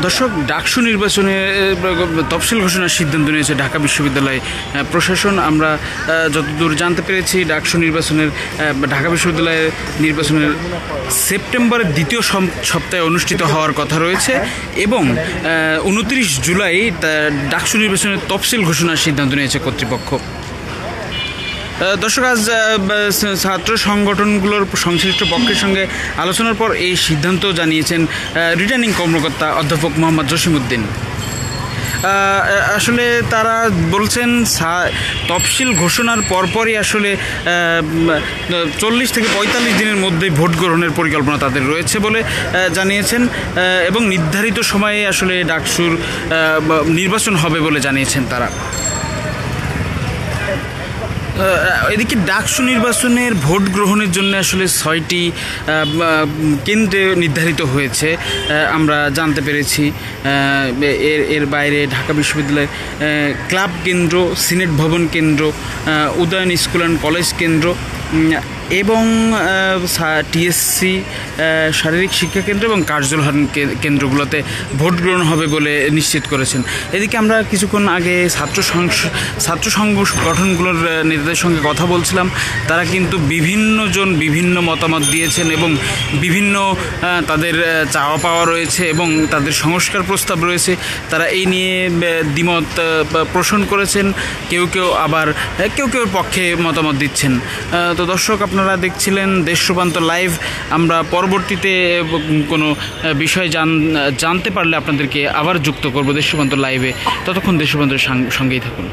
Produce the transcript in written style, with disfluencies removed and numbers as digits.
দর্শক, ডাকসু নির্বাচনে তফসিল ঘোষণার সিদ্ধান্ত নিয়েছে ঢাকা বিশ্ববিদ্যালয় প্রশাসন। আমরা যতদূর জানতে পেরেছি, ডাকসু নির্বাচনের ঢাকা বিশ্ববিদ্যালয়ের নির্বাচনের সেপ্টেম্বরের দ্বিতীয় সপ্তাহে অনুষ্ঠিত হওয়ার কথা রয়েছে এবং 29 জুলাই ডাকসু নির্বাচনের তফসিল ঘোষণার সিদ্ধান্ত নিয়েছে কর্তৃপক্ষ। দর্শক, আজ ছাত্র সংগঠনগুলোর সংশ্লিষ্ট পক্ষের সঙ্গে আলোচনার পর এই সিদ্ধান্ত জানিয়েছেন রিটার্নিং কর্মকর্তা অধ্যাপক মোহাম্মদ জসিমউদ্দিন। আসলে তারা বলছেন তফসিল ঘোষণার পরপরই আসলে 40 থেকে 45 দিনের মধ্যে ভোট গ্রহণের পরিকল্পনা তাদের রয়েছে বলে জানিয়েছেন এবং নির্ধারিত সময়ে আসলে ডাকসুর নির্বাচন হবে বলে জানিয়েছেন তারা। এদিকে ডাকসু নির্বাচনের ভোট গ্রহণের জন্য আসলে 6টি কেন্দ্রে নির্ধারিত হয়েছে আমরা জানতে পেরেছি। এর বাইরে ঢাকা বিশ্ববিদ্যালয়ের ক্লাব কেন্দ্র, সিনেট ভবন কেন্দ্র, উদয়ন স্কুল অ্যান্ড কলেজ কেন্দ্র এবং টিএসসি শারীরিক শিক্ষা কেন্দ্র এবং কার্যলহান কেন্দ্রগুলোতে ভোট গ্রহণ হবে বলে নিশ্চিত করেছেন। এদিকে আমরা কিছুক্ষণ আগে ছাত্র সংগঠনগুলোর নেতাদের সঙ্গে কথা বলছিলাম। তারা কিন্তু বিভিন্ন মতামত দিয়েছেন এবং বিভিন্ন তাদের চাওয়া পাওয়া রয়েছে এবং তাদের সংস্কার প্রস্তাব রয়েছে। তারা এই নিয়ে দ্বিমত পোষণ করেছেন। কেউ কেউ পক্ষে মতামত দিচ্ছেন। তো দর্শক, আপনারা দেখছিলেন দেশ রূপান্তর লাইভ। আমরা পরবর্তীতে কোনো বিষয় জানতে পারলে আপনাদেরকে আবার যুক্ত করব দেশ রূপান্তর লাইভে। ততক্ষণ দেশ রূপান্তরের সঙ্গেই থাকুন।